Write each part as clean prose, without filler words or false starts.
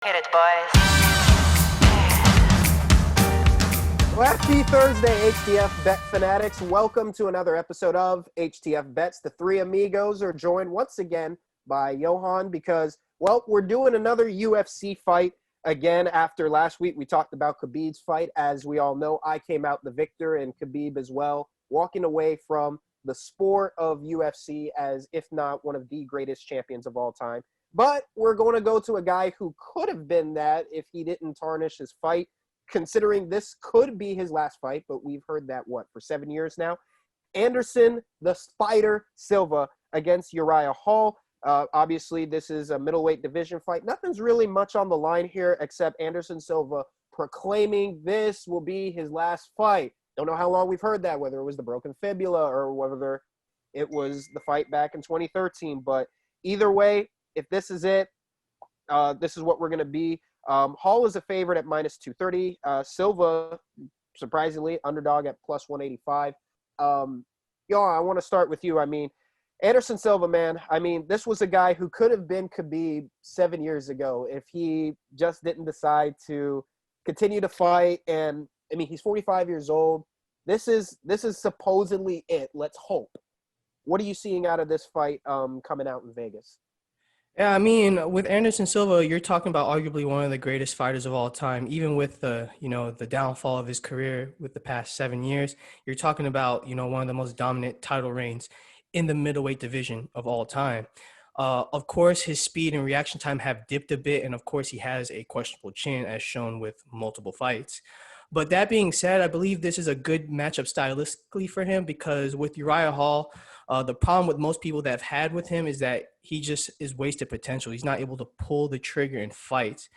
Hit it, boys. Well, happy Thursday, HTF Bet fanatics. Welcome to another episode of HTF Bets. The three amigos are joined once again by Johan because, well, we're doing another UFC fight again after last week. We talked about Khabib's fight. As we all know, I came out the victor and Khabib as well, walking away from the sport of UFC as, if not one of the greatest champions of all time. But we're going to go to a guy who could have been that if he didn't tarnish his fight, considering this could be his last fight, but we've heard that, for 7 years now? Anderson the Spider Silva against Uriah Hall. Obviously, this is a middleweight division fight. Nothing's really much on the line here except Anderson Silva proclaiming this will be his last fight. Don't know how long we've heard that, whether it was the broken fibula or whether it was the fight back in 2013. But either way, if this is it, this is what we're going to be. Hall is a favorite at minus 230. Silva, surprisingly, underdog at plus 185. I want to start with you. I mean, Anderson Silva, man, this was a guy who could have been Khabib 7 years ago if he just didn't decide to continue to fight. And, he's 45 years old. This is supposedly it. Let's hope. What are you seeing out of this fight coming out in Vegas? Yeah, with Anderson Silva, you're talking about arguably one of the greatest fighters of all time. Even with the downfall of his career with the past 7 years, you're talking about, one of the most dominant title reigns in the middleweight division of all time. Of course, his speed and reaction time have dipped a bit, and of course, he has a questionable chin, as shown with multiple fights. But that being said, I believe this is a good matchup stylistically for him because with Uriah Hall, the problem with most people that have had with him is that he just is wasted potential. He's not able to pull the trigger in fights.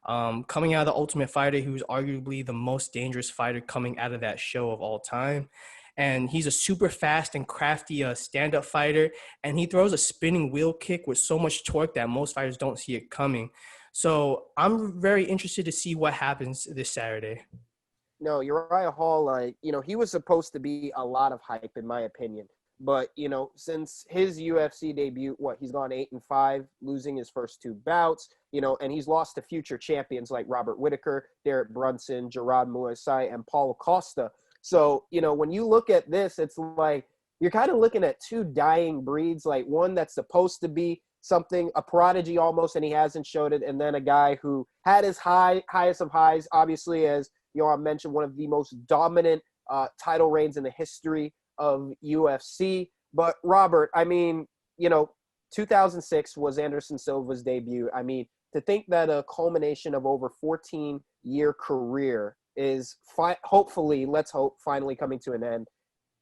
Coming out of the Ultimate Fighter, he was arguably the most dangerous fighter coming out of that show of all time. And he's a super fast and crafty stand-up fighter, and he throws a spinning wheel kick with so much torque that most fighters don't see it coming. So I'm very interested to see what happens this Saturday. No, Uriah Hall, he was supposed to be a lot of hype, in my opinion. But, since his UFC debut, he's gone 8-5, losing his first two bouts, and he's lost to future champions like Robert Whittaker, Derek Brunson, Gerard Muay, and Paulo Costa. So, when you look at this, it's like you're kind of looking at two dying breeds, like one that's supposed to be something, a prodigy almost, and he hasn't showed it, and then a guy who had his highest of highs, obviously, as I mentioned, one of the most dominant title reigns in the history of UFC. But Robert, 2006 was Anderson Silva's debut. To think that a culmination of over 14-year career is hopefully, let's hope, finally coming to an end.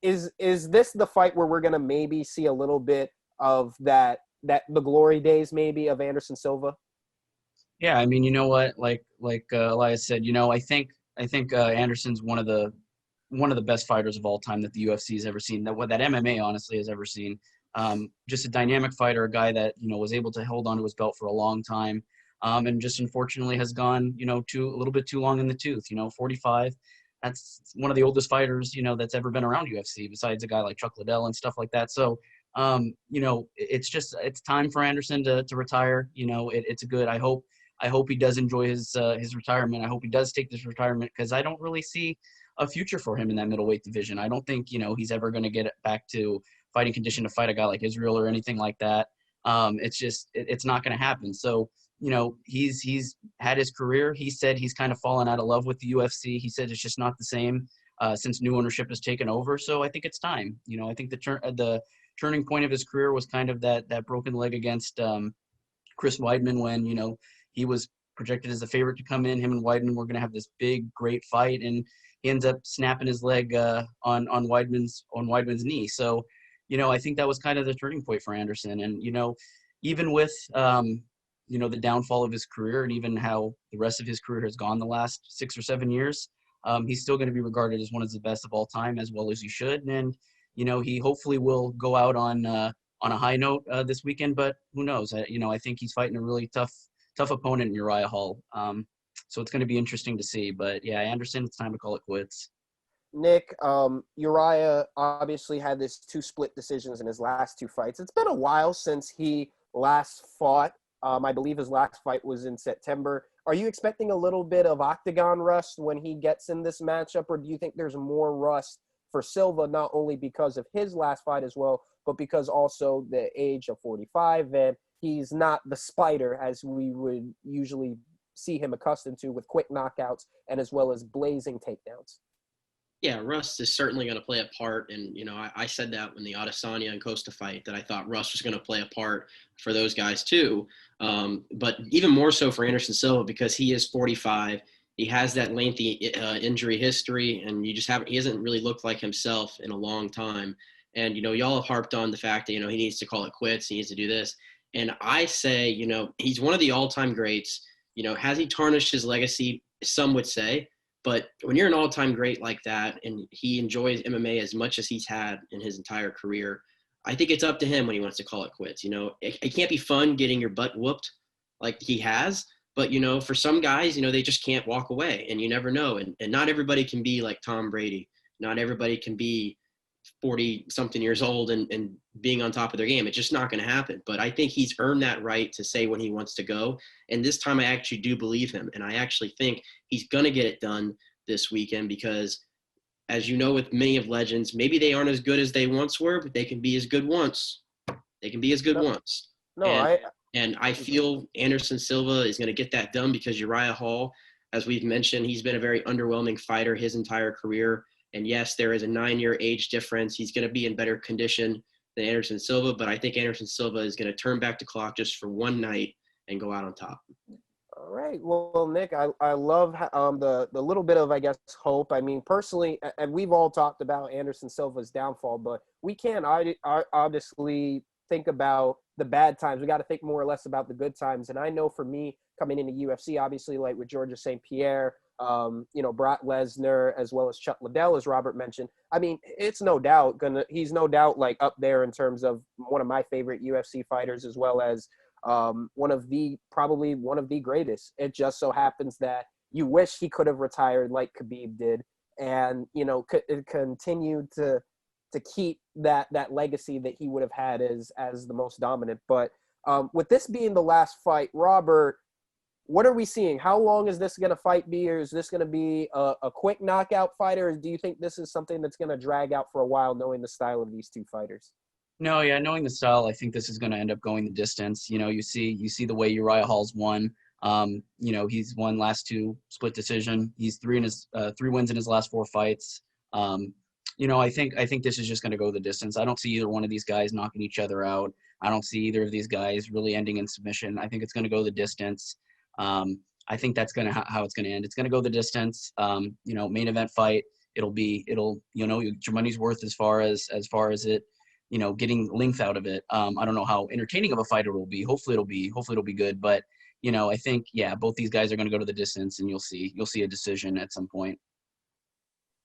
Is this the fight where we're going to maybe see a little bit of that the glory days maybe of Anderson Silva? Yeah, you know what? Like Alyas said, I think Anderson's one of the best fighters of all time that the UFC has ever seen, that MMA honestly has ever seen. Just a dynamic fighter, a guy that was able to hold onto his belt for a long time, and just unfortunately has gone a little bit too long in the tooth. 45. That's one of the oldest fighters that's ever been around UFC, besides a guy like Chuck Liddell and stuff like that. So it's time for Anderson to retire. It's a good. I hope he does enjoy his retirement. I hope he does take this retirement because I don't really see a future for him in that middleweight division. I don't think, he's ever going to get back to fighting condition to fight a guy like Israel or anything like that. It's not going to happen. So, he's had his career. He said he's kind of fallen out of love with the UFC. He said it's just not the same since new ownership has taken over. So I think it's time. I think the turning point of his career was kind of that broken leg against Chris Weidman when, he was projected as a favorite to come in. Him and Weidman were going to have this big, great fight, and he ends up snapping his leg on Weidman's knee. So, I think that was kind of the turning point for Anderson. And even with the downfall of his career and even how the rest of his career has gone the last 6 or 7 years, he's still going to be regarded as one of the best of all time, as well as he should. And he hopefully will go out on a high note this weekend. But who knows? I think he's fighting a really tough opponent in Uriah Hall. So it's going to be interesting to see. But, yeah, Anderson, it's time to call it quits. Nick, Uriah obviously had this 2 split decisions in his last 2 fights. It's been a while since he last fought. I believe his last fight was in September Are you expecting a little bit of octagon rust when he gets in this matchup, or do you think there's more rust for Silva, not only because of his last fight as well, but because also the age of 45, and he's not the spider as we would usually see him accustomed to, with quick knockouts and as well as blazing takedowns? Yeah, rust is certainly going to play a part. And, I said that when the Adesanya and Costa fight, that I thought rust was going to play a part for those guys too. But even more so for Anderson Silva, because he is 45. He has that lengthy injury history, and he hasn't really looked like himself in a long time. And, y'all have harped on the fact that, he needs to call it quits. He needs to do this. And I say, he's one of the all-time greats. Has he tarnished his legacy? Some would say. But when you're an all-time great like that, and he enjoys MMA as much as he's had in his entire career, I think it's up to him when he wants to call it quits. It can't be fun getting your butt whooped like he has. But, for some guys, they just can't walk away, and you never know. And not everybody can be like Tom Brady. Not everybody can be 40-something years old and being on top of their game. It's just not going to happen. But I think he's earned that right to say when he wants to go. And this time I actually do believe him. And I actually think he's going to get it done this weekend because, as you know, with many of legends, maybe they aren't as good as they once were, but they can be as good once. They can be as good once. And I feel Anderson Silva is going to get that done because Uriah Hall, as we've mentioned, he's been a very underwhelming fighter his entire career. And yes, there is a 9-year age difference. He's going to be in better condition than Anderson Silva, but I think Anderson Silva is going to turn back the clock just for one night and go out on top. All right. Well, Nick, I love the little bit of, I guess, hope. I mean, personally, and we've all talked about Anderson Silva's downfall, but we can't obviously think about the bad times. We got to think more or less about the good times. And I know for me, coming into UFC, obviously, like with Georges St. Pierre, Brock Lesnar, as well as Chuck Liddell, as Robert mentioned. I mean, it's no doubt he's no doubt like up there in terms of one of my favorite UFC fighters, as well as probably one of the greatest. It just so happens that you wish he could have retired like Khabib did, and continue to keep that legacy that he would have had as the most dominant. But with this being the last fight, Robert, what are we seeing? How long is this going to fight be, or is this going to be a quick knockout fight, or do you think this is something that's going to drag out for a while, knowing the style of these two fighters? No, yeah, knowing the style, I think this is going to end up going the distance. You see the way Uriah Hall's won. He's won last 2 split decision. He's 3 wins in his last 4 fights. I think this is just going to go the distance. I don't see either one of these guys knocking each other out. I don't see either of these guys really ending in submission. I think it's going to go the distance. I think that's how it's going to end. It's going to go the distance. Main event fight. It'll your money's worth as far as it, getting length out of it. I don't know how entertaining of a fight it will be. Hopefully it'll be good. But I think both these guys are going to go to the distance, and you'll see a decision at some point.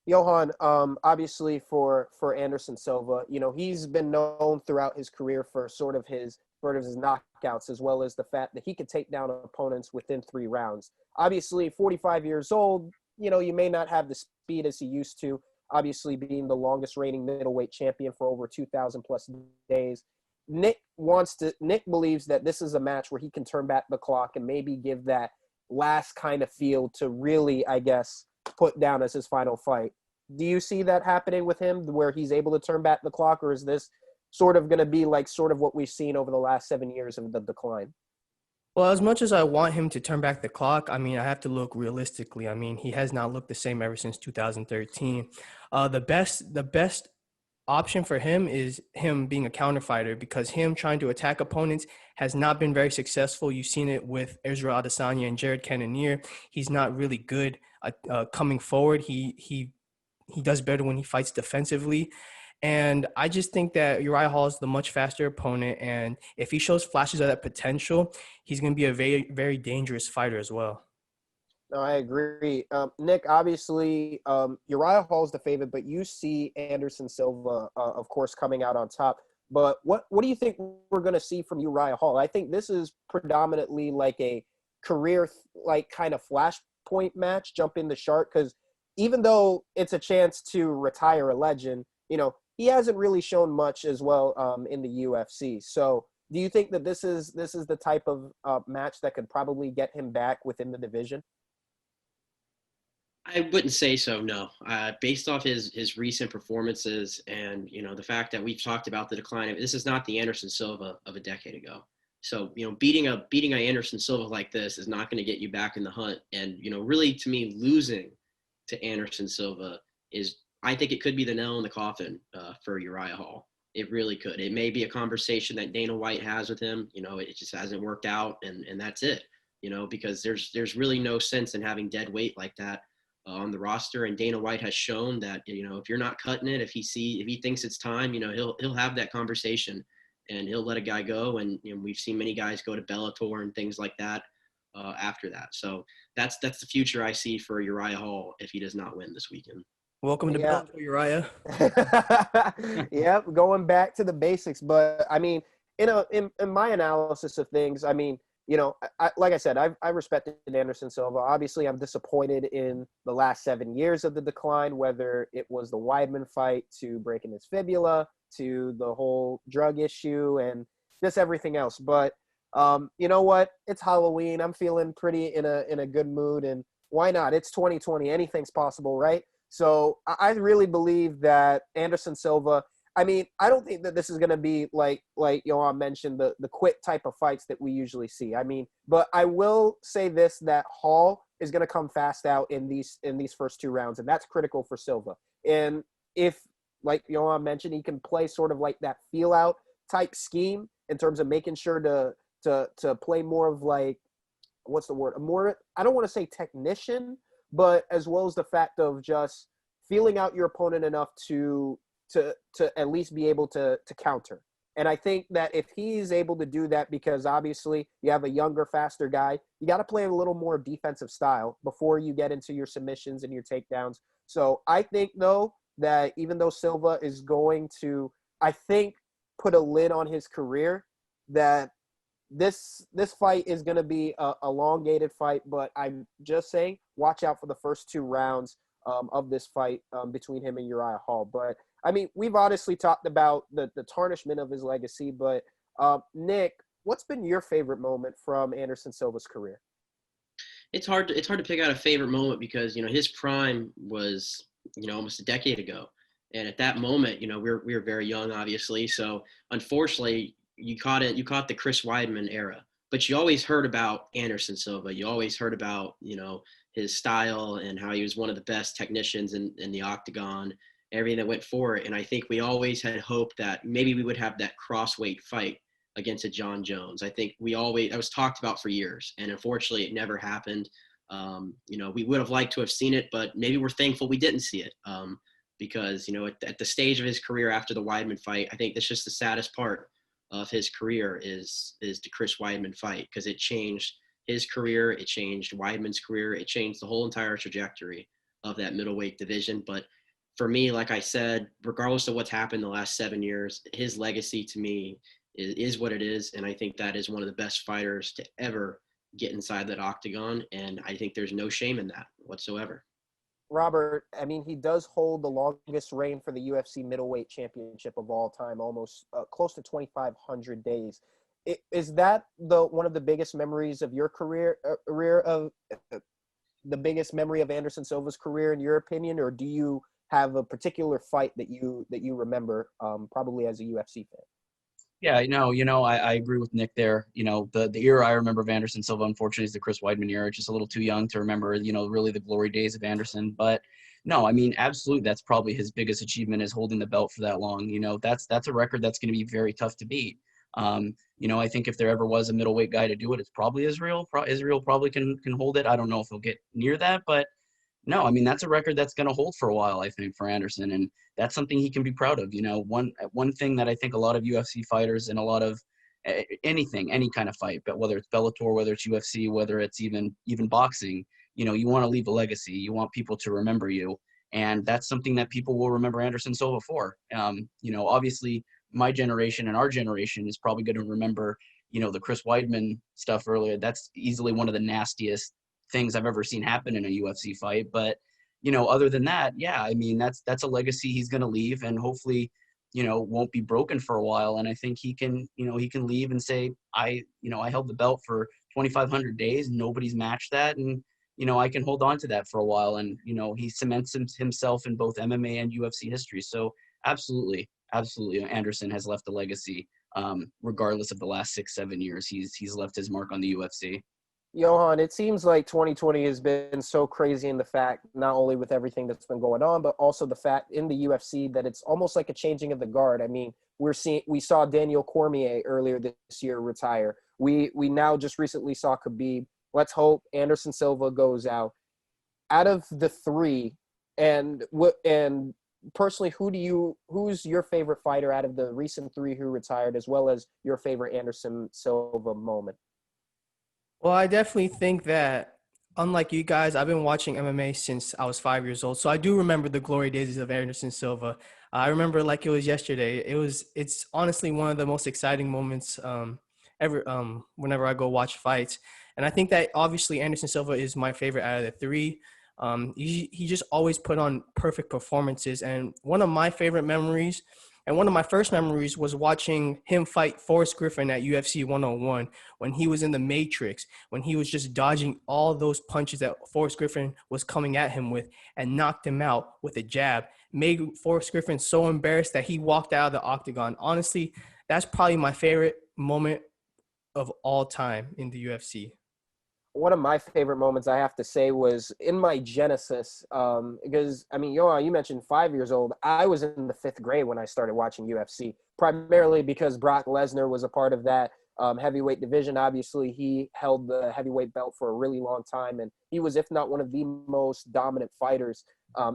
Johan, obviously for Anderson Silva, he's been known throughout his career for sort of his knockouts, as well as the fact that he could take down opponents within 3 rounds. Obviously, 45 years old, you may not have the speed as he used to, obviously being the longest reigning middleweight champion for over 2,000 plus days. Nick believes that this is a match where he can turn back the clock and maybe give that last kind of feel to really, I guess, put down as his final fight. Do you see that happening with him, where he's able to turn back the clock, or is this sort of going to be like sort of what we've seen over the last 7 years of the decline? Well, as much as I want him to turn back the clock, I mean, I have to look realistically. I mean, he has not looked the same ever since 2013. The best option for him is him being a counter fighter, because him trying to attack opponents has not been very successful. You've seen it with Israel Adesanya and Jared Cannonier. He's not really good coming forward. He does better when he fights defensively. And I just think that Uriah Hall is the much faster opponent. And if he shows flashes of that potential, he's going to be a very, very dangerous fighter as well. No, I agree. Nick, obviously, Uriah Hall's the favorite, but you see Anderson Silva, of course, coming out on top. But what do you think we're going to see from Uriah Hall? I think this is predominantly like a career, kind of flashpoint match, jump in the shark, because even though it's a chance to retire a legend, he hasn't really shown much as well in the UFC. So do you think that this is the type of match that could probably get him back within the division? I wouldn't say so, no. Based off his recent performances and, the fact that we've talked about the decline, this is not the Anderson Silva of a decade ago. So, beating a Anderson Silva like this is not going to get you back in the hunt. And, really to me, losing to Anderson Silva I think it could be the nail in the coffin for Uriah Hall. It really could. It may be a conversation that Dana White has with him. It just hasn't worked out, and that's it. Because there's really no sense in having dead weight like that on the roster. And Dana White has shown that, if you're not cutting it, if he thinks it's time, he'll have that conversation and he'll let a guy go. And we've seen many guys go to Bellator and things like that after that. So that's the future I see for Uriah Hall if he does not win this weekend. Welcome to Bellator, Uriah. Yep, going back to the basics. But I mean, in my analysis of things, I mean, like I said, I respected Anderson Silva. Obviously, I'm disappointed in the last 7 years of the decline, whether it was the Weidman fight to breaking his fibula to the whole drug issue and just everything else. But you know what? It's Halloween. I'm feeling pretty in a good mood, and why not? It's 2020. Anything's possible, right? So I really believe that Anderson Silva. I mean, I don't think that this is going to be like Johan mentioned, the quick type of fights that we usually see. I mean, but I will say this, that Hall is going to come fast out in these first 2 rounds, and that's critical for Silva. And if, like Johan mentioned, he can play sort of like that feel out type scheme in terms of making sure to play more of like, what's the word? More, I don't want to say technician, but as well as the fact of just feeling out your opponent enough to at least be able to counter. And I think that if he's able to do that, because obviously you have a younger, faster guy, you got to play a little more defensive style before you get into your submissions and your takedowns. So I think, though, that even though Silva is going to, I think, put a lid on his career, that this fight is going to be a elongated fight. But I'm just saying, watch out for the first 2 rounds of this fight between him and Uriah Hall. But I mean, we've honestly talked about the tarnishment of his legacy, but Nick, what's been your favorite moment from Anderson Silva's career? It's hard to pick out a favorite moment because, his prime was, almost a decade ago. And at that moment, we were very young, obviously. So unfortunately, you caught the Chris Weidman era, but you always heard about Anderson Silva. You always heard about, his style and how he was one of the best technicians in the octagon, everything that went for it. And I think we always had hope that maybe we would have that crossweight fight against a John Jones. I think that was talked about for years, and unfortunately it never happened. We would have liked to have seen it, but maybe we're thankful we didn't see it because, at the stage of his career after the Weidman fight, I think that's just the saddest part of his career is the Chris Weidman fight, because it changed his career, it changed Weidman's career, it changed the whole entire trajectory of that middleweight division. But for me, like I said, regardless of what's happened the last 7 years, his legacy to me is what it is. And I think that is one of the best fighters to ever get inside that octagon. And I think there's no shame in that whatsoever. Robert, I mean, he does hold the longest reign for the UFC middleweight championship of all time, almost close to 2,500 days. Is that one of the biggest memories of your career, the biggest memory of Anderson Silva's career, in your opinion, or do you have a particular fight that you remember, probably as a UFC fan? Yeah, I agree with Nick there. The era I remember of Anderson Silva, unfortunately, is the Chris Weidman era. Just a little too young to remember, really the glory days of Anderson. But no, I mean, absolutely, that's probably his biggest achievement, is holding the belt for that long. That's a record that's going to be very tough to beat. I think if there ever was a middleweight guy to do it, it's probably Israel. Israel probably can hold it. I don't know if he'll get near that, but no, I mean, that's a record that's going to hold for a while, I think, for Anderson. And that's something he can be proud of. One thing that I think a lot of UFC fighters and a lot of any kind of fight, but whether it's Bellator, whether it's UFC, whether it's even boxing, you want to leave a legacy. You want people to remember you. And that's something that people will remember Anderson Silva for. Obviously, my generation and our generation is probably going to remember, the Chris Weidman stuff earlier. That's easily one of the nastiest things I've ever seen happen in a UFC fight. But, other than that, yeah, I mean, that's a legacy he's going to leave. And hopefully, won't be broken for a while. And I think he can leave and say, I held the belt for 2,500 days. Nobody's matched that. And, I can hold on to that for a while. And, he cements himself in both MMA and UFC history. So absolutely, Anderson has left a legacy. Regardless of the last 6-7 years, he's left his mark on the UFC. Johan, it seems like 2020 has been so crazy in the fact, not only with everything that's been going on, but also the fact in the UFC that it's almost like a changing of the guard. I mean, we saw Daniel Cormier earlier this year retire. We now just recently saw Khabib. Let's hope Anderson Silva goes out. Out of the three, and personally, who's your favorite fighter out of the recent three who retired, as well as your favorite Anderson Silva moment? Well, I definitely think that, unlike you guys, I've been watching MMA since I was 5 years old. So I do remember the glory days of Anderson Silva. I remember like it was yesterday. It's honestly one of the most exciting moments ever whenever I go watch fights. And I think that obviously Anderson Silva is my favorite out of the three. He just always put on perfect performances. And one of my favorite memories, and one of my first memories, was watching him fight Forrest Griffin at UFC 101 when he was in the Matrix, when he was just dodging all those punches that Forrest Griffin was coming at him with and knocked him out with a jab. Made Forrest Griffin so embarrassed that he walked out of the octagon. Honestly, that's probably my favorite moment of all time in the UFC. One of my favorite moments, I have to say, was in my genesis, because, I mean, Johan, you mentioned 5 years old. I was in the 5th grade when I started watching UFC, primarily because Brock Lesnar was a part of that heavyweight division. Obviously, he held the heavyweight belt for a really long time, and he was, if not one of the most dominant fighters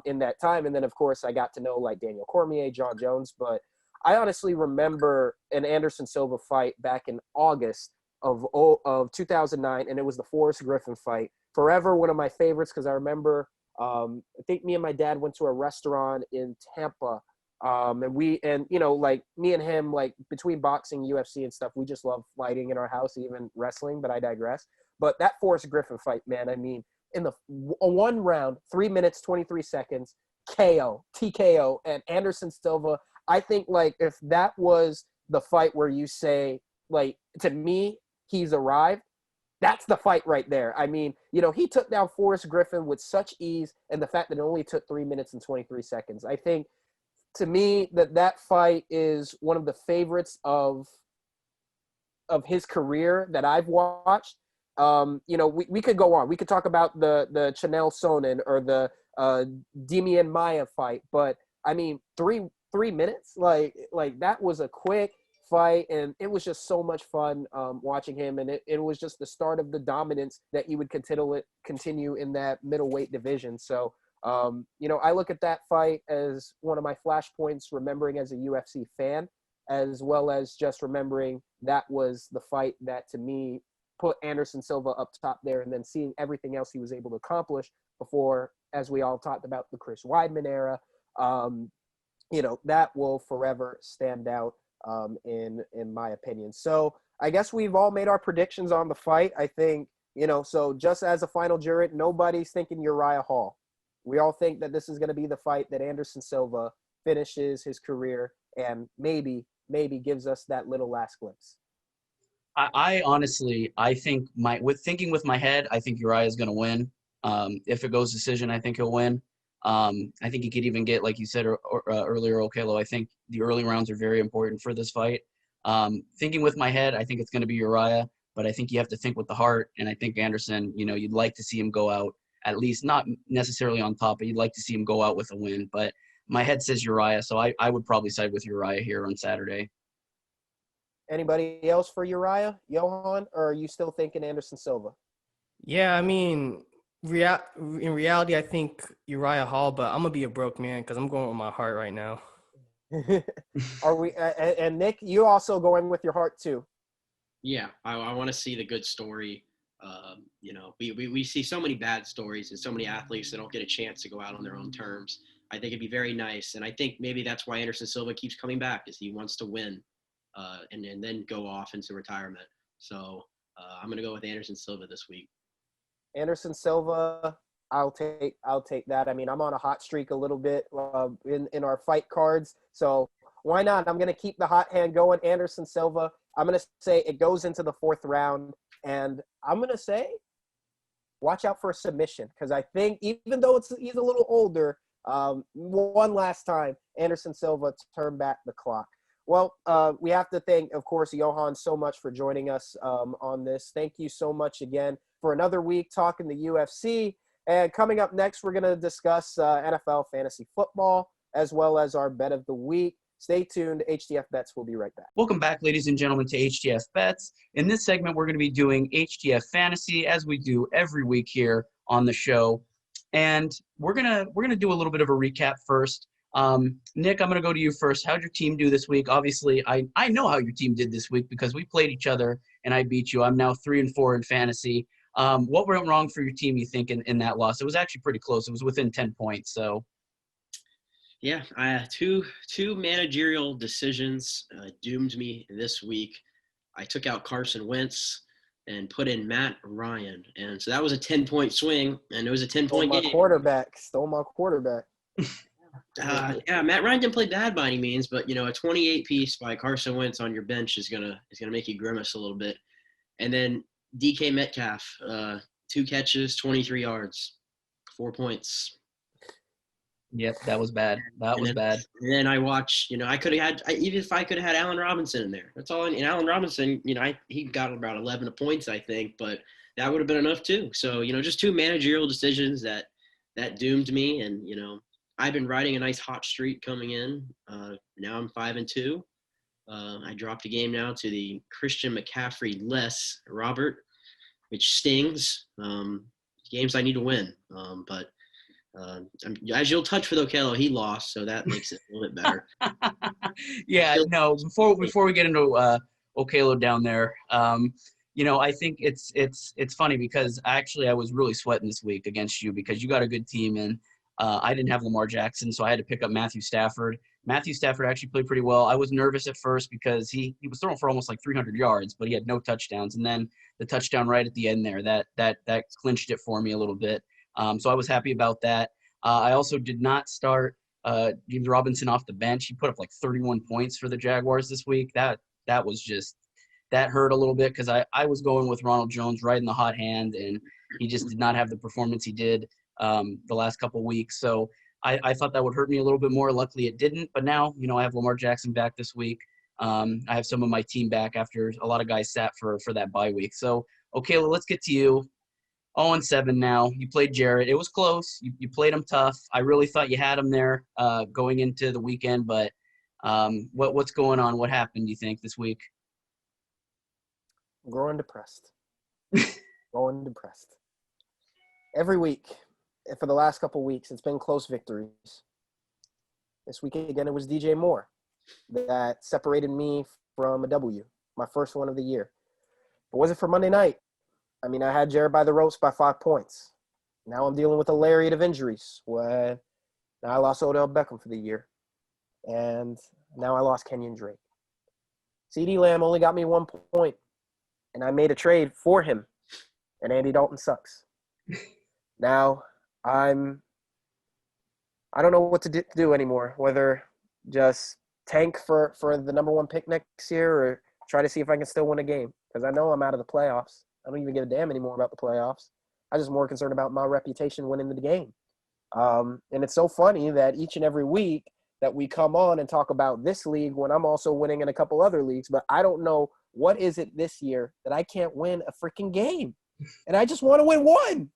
in that time. And then, of course, I got to know, like, Daniel Cormier, John Jones. But I honestly remember an Anderson Silva fight back in August of 2009, and it was the Forrest Griffin fight. Forever one of my favorites, because I remember I think me and my dad went to a restaurant in Tampa, and like me and him, like between boxing, UFC, and stuff, we just love fighting in our house, even wrestling. But I digress. But that Forrest Griffin fight, man, I mean, in the one round, 3 minutes 23 seconds, TKO, and Anderson Silva. I think, like, if that was the fight where you say, like, to me, he's arrived, that's the fight right there. I mean, he took down Forrest Griffin with such ease, and the fact that it only took 3 minutes and 23 seconds. I think, to me, that fight is one of the favorites of his career that I've watched. We could go on. We could talk about the Chanel Sonnen or the Demian Maia fight, but I mean, three minutes, like that was a quick fight, and it was just so much fun watching him, and it was just the start of the dominance that he would continue in that middleweight division. So I look at that fight as one of my flashpoints, remembering as a UFC fan, as well as just remembering that was the fight that, to me, put Anderson Silva up top there, and then seeing everything else he was able to accomplish before, as we all talked about, the Chris Weidman era. That will forever stand out in my opinion. So I guess we've all made our predictions on the fight. I think, so just as a final jury, nobody's thinking Uriah Hall. We all think that this is going to be the fight that Anderson Silva finishes his career and maybe gives us that little last glimpse. I honestly, I think with my head, I think Uriah is going to win. If it goes decision, I think he'll win. I think he could even get, like you said earlier, Okelo. I think the early rounds are very important for this fight. Thinking with my head, I think it's going to be Uriah, but I think you have to think with the heart. And I think Anderson, you'd like to see him go out, at least not necessarily on top, but you'd like to see him go out with a win. But my head says Uriah, so I would probably side with Uriah here on Saturday. Anybody else for Uriah, Johan, or are you still thinking Anderson Silva? Yeah, I mean, in reality, I think Uriah Hall, but I'm gonna be a broke man because I'm going with my heart right now. Are we? And Nick, you also going with your heart too? Yeah, I want to see the good story. We see so many bad stories and so many athletes that don't get a chance to go out on their own terms. I think it'd be very nice, and I think maybe that's why Anderson Silva keeps coming back, is he wants to win, and then go off into retirement. So I'm gonna go with Anderson Silva this week. Anderson Silva, I'll take that. I mean, I'm on a hot streak a little bit in our fight cards, so why not? I'm going to keep the hot hand going. Anderson Silva, I'm going to say it goes into the 4th round. And I'm going to say watch out for a submission because I think even though he's a little older, one last time, Anderson Silva turned back the clock. Well, we have to thank, of course, Johan so much for joining us on this. Thank you so much again for another week talking the UFC. And coming up next, we're going to discuss NFL fantasy football as well as our bet of the week. Stay tuned. HTF Bets will be right back. Welcome back, ladies and gentlemen, to HTF Bets. In this segment, we're going to be doing HTF Fantasy as we do every week here on the show. And we're gonna do a little bit of a recap first. Nick, I'm going to go to you first. How'd your team do this week? Obviously, I know how your team did this week because we played each other and I beat you. I'm now 3-4 in fantasy. What went wrong for your team, you think, in that loss? It was actually pretty close. It was within 10 points. So, yeah, I had two managerial decisions doomed me this week. I took out Carson Wentz and put in Matt Ryan, and so that was a 10-point swing, and it was a 10-point game. Stole my quarterback. Yeah, Matt Ryan didn't play bad by any means, but a 28 piece by Carson Wentz on your bench is gonna make you grimace a little bit. And then DK Metcalf, 2 catches, 23 yards, 4 points. Yep, that was bad. That was bad. And then I watched, I could have had, even if I could have had Allen Robinson in there. That's all. And Allen Robinson, he got about 11 points, I think, but that would have been enough too. So, just 2 managerial decisions that doomed me. And, I've been riding a nice hot streak coming in. Now I'm 5-2. I dropped a game now to the Christian McCaffrey-less Robert, which stings. Games I need to win. But as you'll touch with Okello, he lost, so that makes it a little bit better. Yeah, no. Before we get into Okello down there, I think it's funny because actually I was really sweating this week against you because you got a good team and I didn't have Lamar Jackson, so I had to pick up Matthew Stafford. Matthew Stafford actually played pretty well. I was nervous at first because he was throwing for almost like 300 yards, but he had no touchdowns, and then the touchdown right at the end there that clinched it for me a little bit. So I was happy about that. I also did not start James Robinson off the bench. He put up like 31 points for the Jaguars this week. That hurt a little bit because I was going with Ronald Jones right in the hot hand, and he just did not have the performance he did the last couple of weeks. So I thought that would hurt me a little bit more. Luckily, it didn't. But now, I have Lamar Jackson back this week. I have some of my team back after a lot of guys sat for that bye week. So, okay, let's get to you. 0-7 now. You played Jarrett. It was close. You played him tough. I really thought you had him there going into the weekend, but what's going on? What happened, do you think, this week? I'm growing depressed. Every week, for the last couple of weeks, it's been close victories. This week, again, it was DJ Moore that separated me from a W, my first one of the year. But was it for Monday night? I mean, I had Jared by the ropes by 5 points. Now I'm dealing with a lariat of injuries. Now I lost Odell Beckham for the year. And now I lost Kenyon Drake. CeeDee Lamb only got me 1 point. And I made a trade for him. And Andy Dalton sucks. Now I don't know what to do anymore. Whether just tank for the number 1 pick next year or try to see if I can still win a game. Because I know I'm out of the playoffs. I don't even give a damn anymore about the playoffs. I'm just more concerned about my reputation winning the game. And it's so funny that each and every week that we come on and talk about this league when I'm also winning in a couple other leagues, but I don't know what is it this year that I can't win a freaking game. And I just want to win one.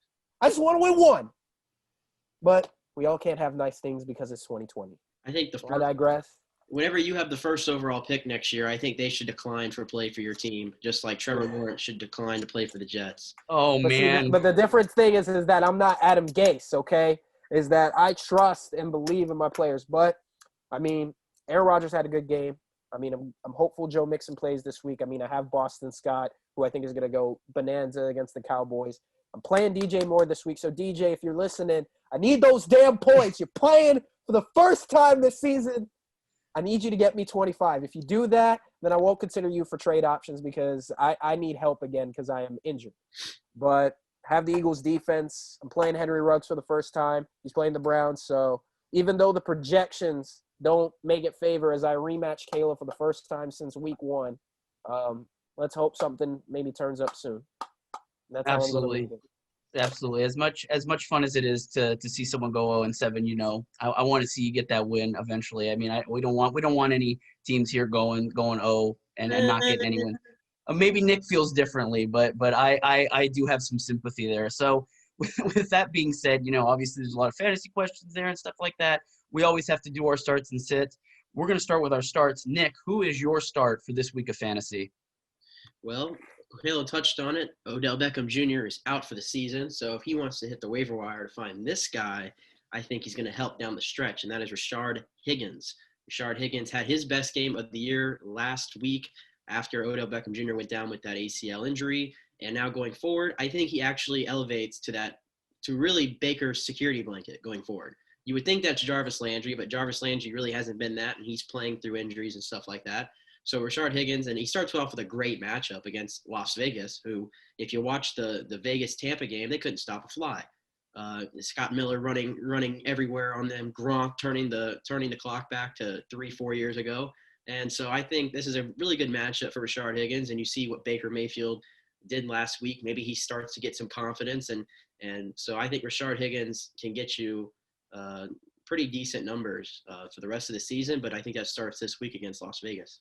But we all can't have nice things because it's 2020. I think I digress. Whenever you have the first overall pick next year, I think they should decline for play for your team, just like Trevor Lawrence should decline to play for the Jets. Oh, man. But the difference thing is that I'm not Adam Gase, okay? Is that I trust and believe in my players. But, I mean, Aaron Rodgers had a good game. I mean, I'm hopeful Joe Mixon plays this week. I mean, I have Boston Scott, who I think is going to go bonanza against the Cowboys. I'm playing DJ Moore this week. So, DJ, if you're listening, I need those damn points. You're playing for the first time this season. I need you to get me 25. If you do that, then I won't consider you for trade options because I need help again because I am injured. But have the Eagles defense. I'm playing Henry Ruggs for the first time. He's playing the Browns. So even though the projections don't make it favor as I rematch Kayla for the first time since week 1. Let's hope something maybe turns up soon. That's how I'm going to Absolutely. leave it. Absolutely. As much fun as it is to see someone go 0-7, I want to see you get that win eventually. I mean, we don't want any teams here going 0 and not getting any wins. Maybe Nick feels differently, but I do have some sympathy there. So with that being said, obviously there's a lot of fantasy questions there and stuff like that. We always have to do our starts and sits. We're going to start with our starts. Nick, who is your start for this week of fantasy? Well, Halo touched on it. Odell Beckham Jr. is out for the season. So if he wants to hit the waiver wire to find this guy, I think he's going to help down the stretch, and that is Rashard Higgins. Rashard Higgins had his best game of the year last week after Odell Beckham Jr. went down with that ACL injury. And now going forward, I think he actually elevates to really Baker's security blanket going forward. You would think that's Jarvis Landry, but Jarvis Landry really hasn't been that, and he's playing through injuries and stuff like that. So Rashard Higgins, and he starts off with a great matchup against Las Vegas, who, if you watch the Vegas-Tampa game, they couldn't stop a fly. Scott Miller running everywhere on them, Gronk turning the clock back to 3-4 years ago. And so I think this is a really good matchup for Rashard Higgins, and you see what Baker Mayfield did last week. Maybe he starts to get some confidence, and so I think Rashard Higgins can get you pretty decent numbers for the rest of the season, but I think that starts this week against Las Vegas.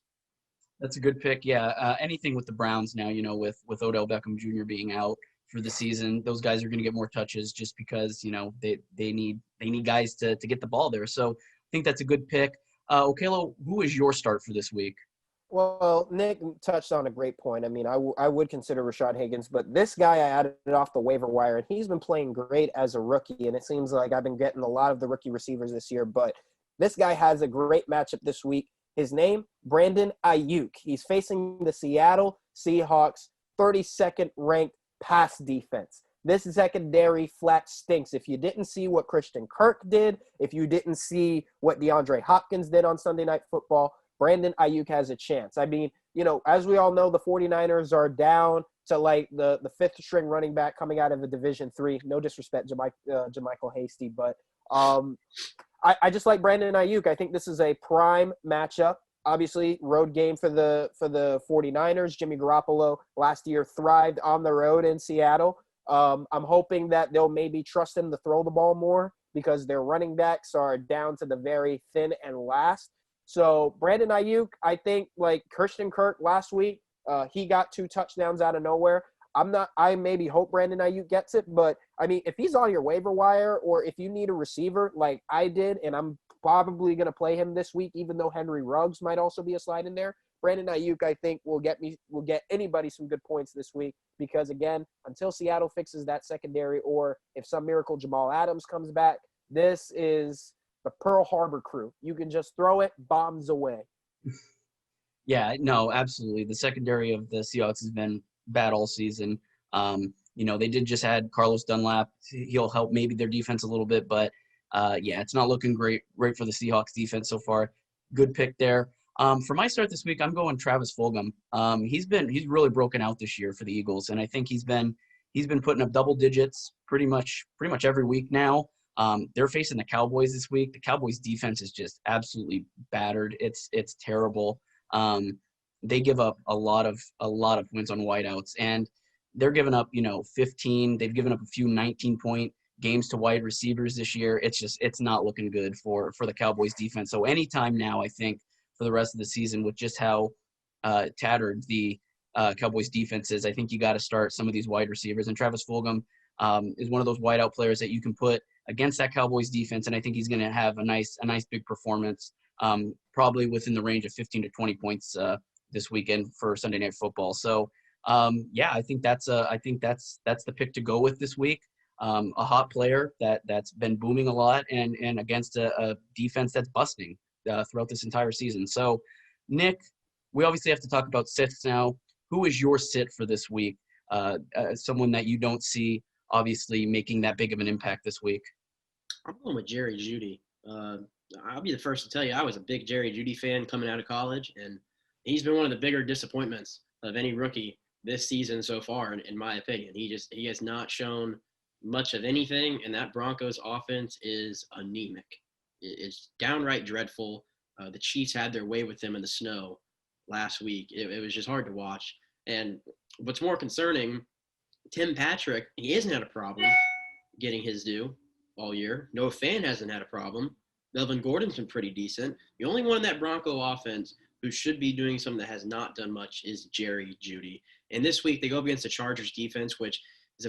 That's a good pick. Yeah. Anything with the Browns now, with Odell Beckham Jr. being out for the season, those guys are going to get more touches just because, they need guys to get the ball there. So I think that's a good pick. Okelo, who is your start for this week? Well, Nick touched on a great point. I mean, I would consider Rashard Higgins, but this guy I added off the waiver wire, and he's been playing great as a rookie, and it seems like I've been getting a lot of the rookie receivers this year, but this guy has a great matchup this week. His name, Brandon Ayuk. He's facing the Seattle Seahawks, 32nd ranked pass defense. This secondary flat stinks. If you didn't see what Christian Kirk did, if you didn't see what DeAndre Hopkins did on Sunday Night Football, Brandon Ayuk has a chance. I mean, as we all know, the 49ers are down to like the fifth string running back coming out of the Division III. No disrespect, Jermichael Hasty, but I just like Brandon Ayuk. I think this is a prime matchup. Obviously, road game for the 49ers. Jimmy Garoppolo last year thrived on the road in Seattle. I'm hoping that they'll maybe trust him to throw the ball more because their running backs are down to the very thin and last. So Brandon Ayuk, I think like Christian Kirk last week, he got 2 touchdowns out of nowhere. I maybe hope Brandon Ayuk gets it, but I mean, if he's on your waiver wire or if you need a receiver like I did, and I'm probably going to play him this week, even though Henry Ruggs might also be a slide in there, Brandon Ayuk, I think will get anybody some good points this week because again, until Seattle fixes that secondary or if some miracle Jamal Adams comes back, this is the Pearl Harbor crew. You can just throw it, bombs away. Yeah, no, absolutely. The secondary of the Seahawks has been bad all season. They did just add Carlos Dunlap. He'll help maybe their defense a little bit, but it's not looking great for the Seahawks defense so far. Good pick there. For my start this week, I'm going Travis Fulgham. He's really broken out this year for the Eagles, and I think he's been putting up double digits pretty much every week now. They're facing the Cowboys this week. The Cowboys defense is just absolutely battered. It's terrible. They give up a lot of points on wideouts, and they're giving up 15. They've given up a few 19-point games to wide receivers this year. It's not looking good for the Cowboys defense. So anytime now, I think for the rest of the season, with just how tattered the Cowboys defense is, I think you got to start some of these wide receivers. And Travis Fulgham is one of those wideout players that you can put against that Cowboys defense, and I think he's going to have a nice big performance, probably within the range of 15 to 20 points this weekend for Sunday Night Football. So I think that's the pick to go with this week. A hot player that's been booming a lot, and against a defense that's busting throughout this entire season. So, Nick, we obviously have to talk about sits now. Who is your sit for this week? Someone that you don't see obviously making that big of an impact this week. I'm going with Jerry Jeudy. I'll be the first to tell you I was a big Jerry Jeudy fan coming out of college, and he's been one of the bigger disappointments of any rookie this season so far, in my opinion. He has not shown much of anything, and that Broncos offense is anemic. is downright dreadful. The Chiefs had their way with them in the snow last week. It was just hard to watch. And what's more concerning, Tim Patrick, he hasn't had a problem getting his due all year. Noah Fant hasn't had a problem. Melvin Gordon's been pretty decent. The only one in that Bronco offense who should be doing something that has not done much is Jerry Jeudy. And this week they go up against the Chargers defense, which is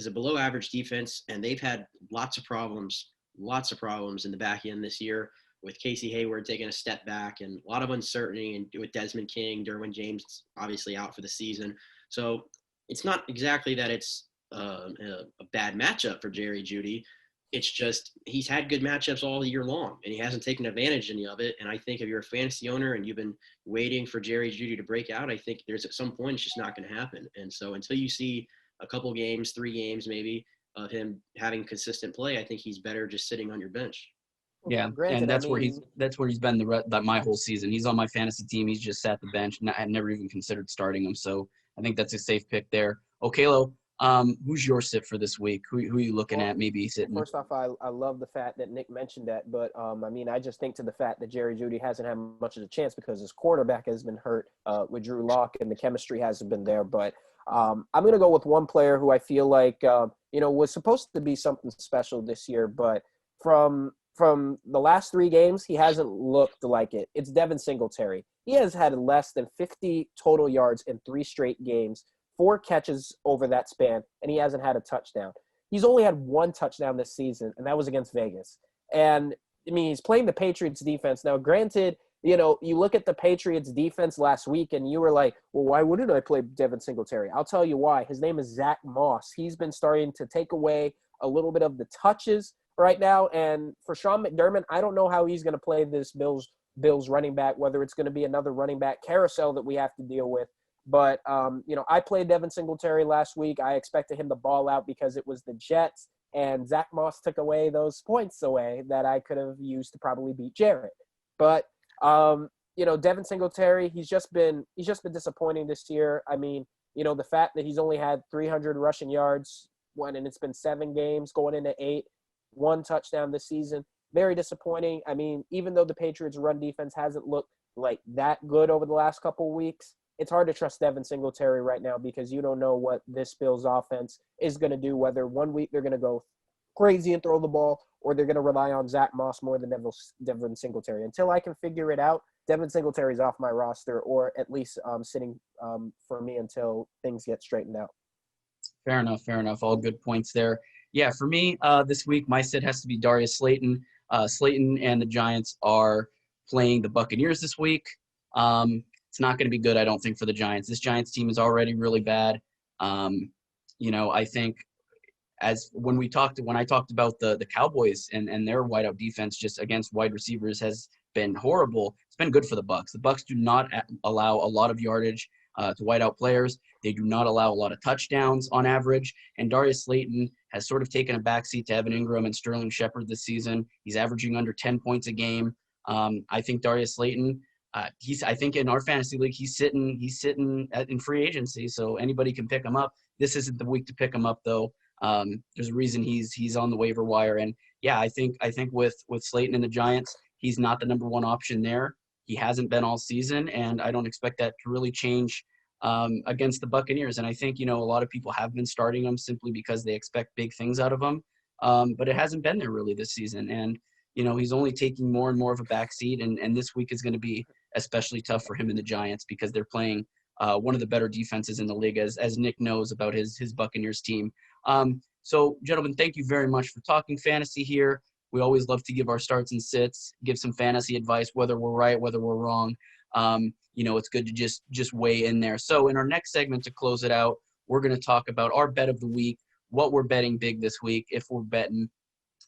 a below average defense, and they've had lots of problems in the back end this year, with Casey Hayward taking a step back and a lot of uncertainty, and with Desmond King, Derwin James obviously out for the season. So it's not exactly that it's a bad matchup for Jerry Jeudy. It's just he's had good matchups all year long, and he hasn't taken advantage of any of it. And I think if you're a fantasy owner and you've been waiting for Jerry Jeudy to break out, I think there's at some point it's just not going to happen. And so until you see a couple games, 3 games maybe, of him having consistent play, I think he's better just sitting on your bench. Yeah, Granted, and that's where he's been my whole season. He's on my fantasy team. He's just sat the bench. I had never even considered starting him, so I think that's a safe pick there. Okelo, who's your sit for this week? Who are you looking at maybe sitting? First off, I love the fact that Nick mentioned that, but I just think to the fact that Jerry Jeudy hasn't had much of a chance because his quarterback has been hurt with Drew Lock, and the chemistry hasn't been there. But I'm going to go with one player who I feel like was supposed to be something special this year, but from the last 3 games, he hasn't looked like it. It's Devin Singletary. He has had less than 50 total yards in 3 straight games, 4 catches over that span, and he hasn't had a touchdown. He's only had 1 touchdown this season, and that was against Vegas. And, he's playing the Patriots defense. Now, granted, you look at the Patriots defense last week, and you were like, well, why wouldn't I play Devin Singletary? I'll tell you why. His name is Zach Moss. He's been starting to take away a little bit of the touches right now. And for Sean McDermott, I don't know how he's going to play this Bills running back, whether it's going to be another running back carousel that we have to deal with. But, I played Devin Singletary last week. I expected him to ball out because it was the Jets, and Zach Moss took away those points away that I could have used to probably beat Jarrett. But, Devin Singletary, he's just been disappointing this year. The fact that he's only had 300 rushing yards and it's been 7 games going into 8, 1 touchdown this season, very disappointing. Even though the Patriots' run defense hasn't looked like that good over the last couple of weeks, it's hard to trust Devin Singletary right now because you don't know what this Bills offense is going to do, whether one week they're going to go crazy and throw the ball or they're going to rely on Zach Moss more than Devin Singletary. Until I can figure it out, Devin Singletary's off my roster, or at least sitting for me until things get straightened out. Fair enough. All good points there. Yeah, for me this week, my sit has to be Darius Slayton. Slayton and the Giants are playing the Buccaneers this week. It's not going to be good, I don't think, for the Giants. This Giants team is already really bad. I think when I talked about the Cowboys and their wideout defense just against wide receivers has been horrible. It's been good for the Bucs. The Bucs do not allow a lot of yardage to wideout players. They do not allow a lot of touchdowns on average. And Darius Slayton has sort of taken a backseat to Evan Ingram and Sterling Shepard this season. He's averaging under 10 points a game. I think Darius Slayton, I think in our fantasy league, he's sitting in free agency, so anybody can pick him up. This isn't the week to pick him up, though. There's a reason he's on the waiver wire, and yeah, I think with Slayton and the Giants, he's not the number 1 option there. He hasn't been all season, and I don't expect that to really change against the Buccaneers. And I think a lot of people have been starting him simply because they expect big things out of him, but it hasn't been there really this season, and he's only taking more and more of a backseat, and this week is going to be especially tough for him and the Giants because they're playing one of the better defenses in the league, as Nick knows about his Buccaneers team. So, gentlemen, thank you very much for talking fantasy here. We always love to give our starts and sits, give some fantasy advice, whether we're right, whether we're wrong. It's good to just weigh in there. So in our next segment to close it out, we're going to talk about our bet of the week, what we're betting big this week, if we're betting.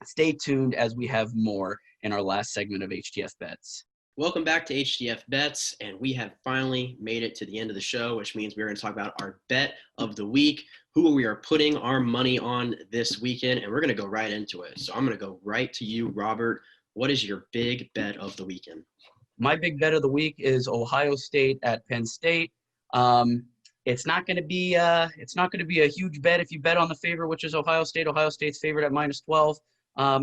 Stay tuned as we have more in our last segment of HTF Bets. Welcome back to HTF Bets, and we have finally made it to the end of the show, which means we're going to talk about our bet of the week, who we are putting our money on this weekend, and we're going to go right into it. So I'm going to go right to you, Robert. What is your big bet of the weekend? My big bet of the week is Ohio State at Penn State. It's not going to be a huge bet if you bet on the favorite, which is Ohio State. Ohio State's favorite at -12.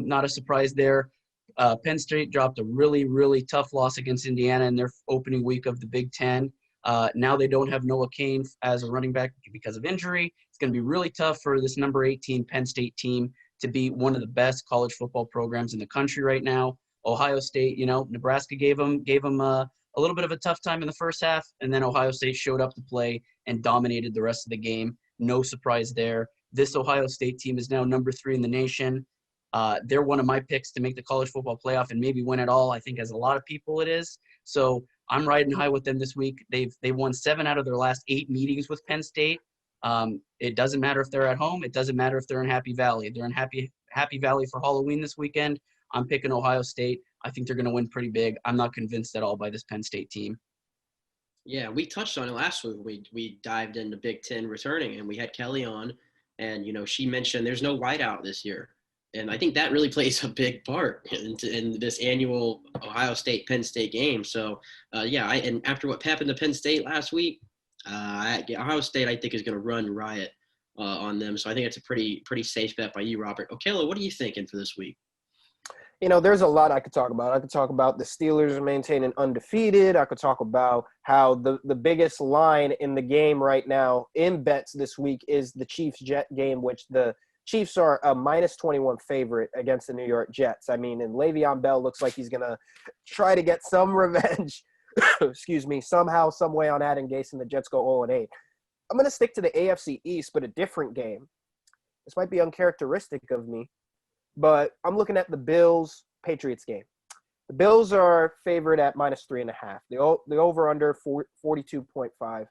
Not a surprise there. Penn State dropped a really, really tough loss against Indiana in their opening week of the Big Ten. Now they don't have Noah Cain as a running back because of injury. It's going to be really tough for this number 18 Penn State team to be one of the best college football programs in the country right now. Ohio State, Nebraska gave them a little bit of a tough time in the first half, and then Ohio State showed up to play and dominated the rest of the game. No surprise there. This Ohio State team is now number 3 in the nation. They're one of my picks to make the college football playoff and maybe win it all. I think as a lot of people it is. So I'm riding high with them this week. They've won 7 out of their last 8 meetings with Penn State. It doesn't matter if they're at home. It doesn't matter if they're in Happy Valley. They're in Happy Valley for Halloween this weekend. I'm picking Ohio State. I think they're going to win pretty big. I'm not convinced at all by this Penn State team. Yeah, we touched on it last week. We dived into Big Ten returning, and we had Kelly on, and she mentioned there's no whiteout this year, and I think that really plays a big part in this annual Ohio State-Penn State game. So, and after what happened to Penn State last week, Ohio State I think is going to run riot on them. So I think it's a pretty safe bet by you, Robert. Okela, what are you thinking for this week? There's a lot I could talk about. I could talk about the Steelers maintaining undefeated. I could talk about how the biggest line in the game right now in bets this week is the Chiefs-Jet game, which the Chiefs are a -21 favorite against the New York Jets. I mean, and Le'Veon Bell looks like he's going to try to get some revenge, somehow, some way on Adam Gase, and the Jets go 0-8. I'm going to stick to the AFC East, but a different game. This might be uncharacteristic of me, but I'm looking at the Bills-Patriots game. The Bills are favored at -3.5. The over-under 42.5.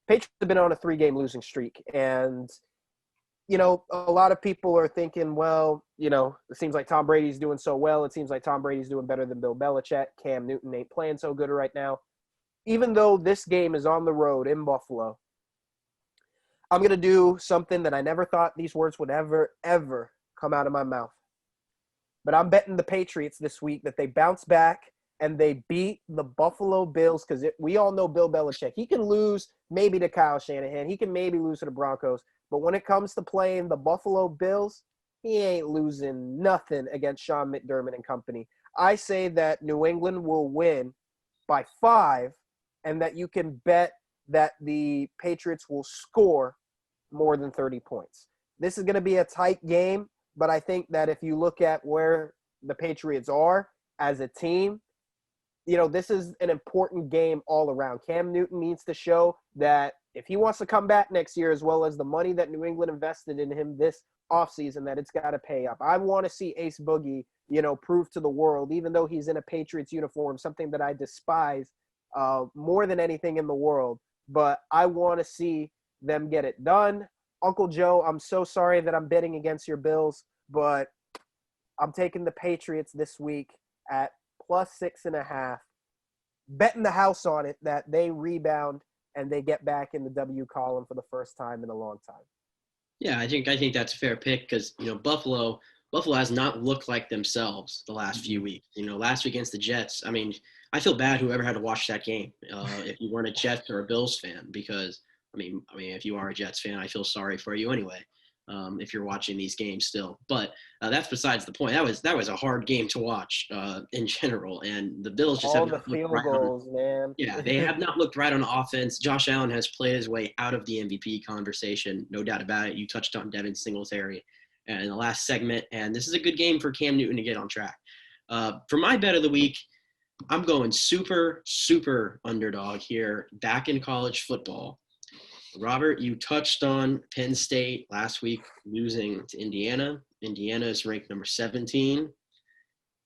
Patriots have been on a 3-game losing streak, and a lot of people are thinking, well, it seems like Tom Brady's doing so well. It seems like Tom Brady's doing better than Bill Belichick. Cam Newton ain't playing so good right now. Even though this game is on the road in Buffalo, I'm going to do something that I never thought these words would ever come out of my mouth. But I'm betting the Patriots this week that they bounce back and they beat the Buffalo Bills, because we all know Bill Belichick. He can lose maybe to Kyle Shanahan. He can maybe lose to the Broncos. But when it comes to playing the Buffalo Bills, he ain't losing nothing against Sean McDermott and company. I say that New England will win by 5, and that you can bet that the Patriots will score more than 30 points. This is going to be a tight game, but I think that if you look at where the Patriots are as a team, this is an important game all around. Cam Newton needs to show that if he wants to come back next year, as well as the money that New England invested in him this offseason, that it's got to pay up. I want to see Ace Boogie, prove to the world, even though he's in a Patriots uniform, something that I despise more than anything in the world. But I want to see them get it done. Uncle Joe, I'm so sorry that I'm betting against your Bills, but I'm taking the Patriots this week at +6.5. Betting the house on it that they rebound and they get back in the W column for the first time in a long time. Yeah, I think that's a fair pick because, Buffalo has not looked like themselves the last few weeks. Last week against the Jets, I mean, I feel bad whoever had to watch that game if you weren't a Jets or a Bills fan, because I mean, if you are a Jets fan, I feel sorry for you anyway. If you're watching these games still, but that's besides the point. That was a hard game to watch in general, and the Bills just have the field goals, man. Yeah, they have not looked right on offense. Josh Allen has played his way out of the MVP conversation, no doubt about it. You touched on Devin Singletary in the last segment, and this is a good game for Cam Newton to get on track. For my bet of the week, I'm going super underdog here, back in college football. Robert, you touched on Penn State last week losing to Indiana. Indiana is ranked number 17.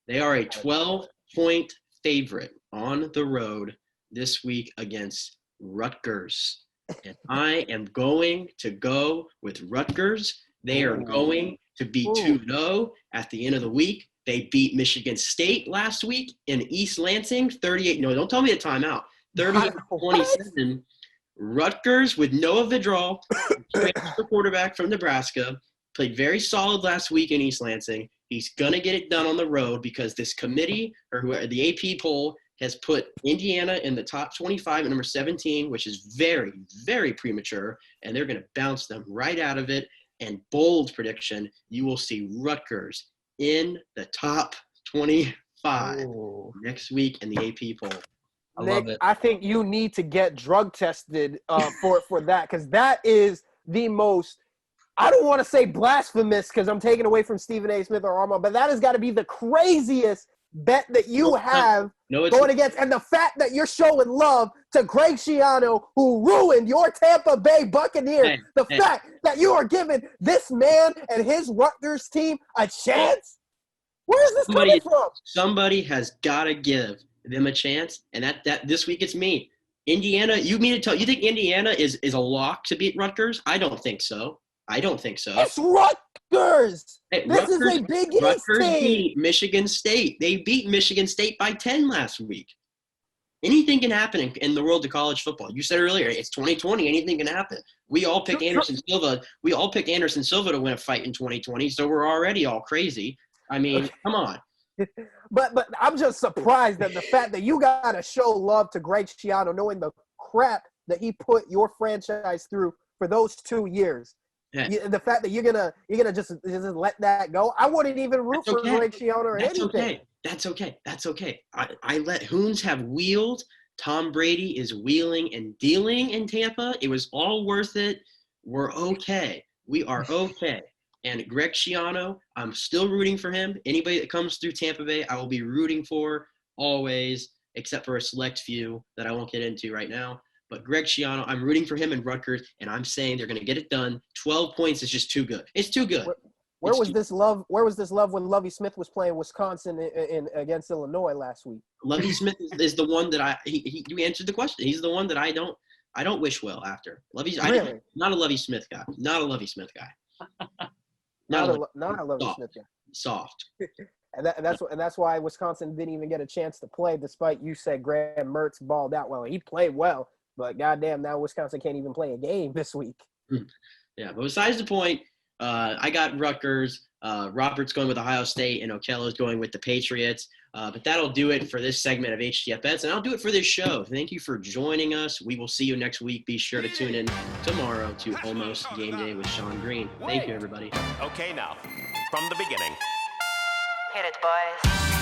They are a 12-point favorite on the road this week against Rutgers. And I am going to go with Rutgers. They are going to be 2-0 at the end of the week. They beat Michigan State last week in East Lansing, 38. No, don't tell me a timeout. 38-27. Rutgers with Noah Vidal, transfer quarterback from Nebraska, played very solid last week in East Lansing. He's going to get it done on the road because this committee, or whoever, the AP poll, has put Indiana in the top 25 at number 17, which is very, very premature, and they're going to bounce them right out of it. And bold prediction, you will see Rutgers in the top 25 Ooh. next week in the AP poll. I Nick, love it. I think you need to get drug tested for that, because that is the most, I don't want to say blasphemous because I'm taking away from Stephen A. Smith or Armand, but that has got to be the craziest bet that you have going against. And the fact that you're showing love to Greg Schiano, who ruined your Tampa Bay Buccaneers, fact that you are giving this man and his Rutgers team a chance? Where is this coming from? Somebody has got to give them a chance, and that this week it's me. Indiana, you think Indiana is a lock to beat Rutgers? I don't think so. It's Rutgers. Hey, This is a Big East Rutgers team. beat Michigan State. They beat Michigan State by 10 last week. Anything can happen in the world of college football. You said earlier, it's 2020. Anything can happen. We all picked Anderson Silva. We all picked Anderson Silva to win a fight in 2020, so we're already all crazy. I mean, come on. But I'm just surprised at the fact that you got to show love to Greg Schiano, knowing the crap that he put your franchise through for those 2 years. Yeah. The fact that you're gonna just let that go, I wouldn't even root for Greg Schiano or anything. That's okay. I let Hoons have wheeled. Tom Brady is wheeling and dealing in Tampa. It was all worth it. We're okay. We are okay. And Greg Schiano, I'm still rooting for him. Anybody that comes through Tampa Bay, I will be rooting for always, except for a select few that I won't get into right now. But Greg Schiano, I'm rooting for him in Rutgers, and I'm saying they're going to get it done. 12 points is just too good. It's too good. Where was this love when Lovie Smith was playing Wisconsin in against Illinois last week? Lovie Smith is the one that you answered the question. He's the one that I don't wish well after. Really? Not a Lovie Smith guy. Not a Lovie Smith guy. Not a Lovie Smith guy. Soft. And that's why Wisconsin didn't even get a chance to play, despite you said Graham Mertz balled out well. He played well, but goddamn, now Wisconsin can't even play a game this week. Yeah, but besides the point, I got Rutgers. Robert's going with Ohio State, and Okello's going with the Patriots. But that'll do it for this segment of HTF Bets, and I'll do it for this show. Thank you for joining us. We will see you next week. Be sure to tune in tomorrow to Almost Game Day with Sean Green. Thank you, everybody. Okay, now, from the beginning. Hit it, boys.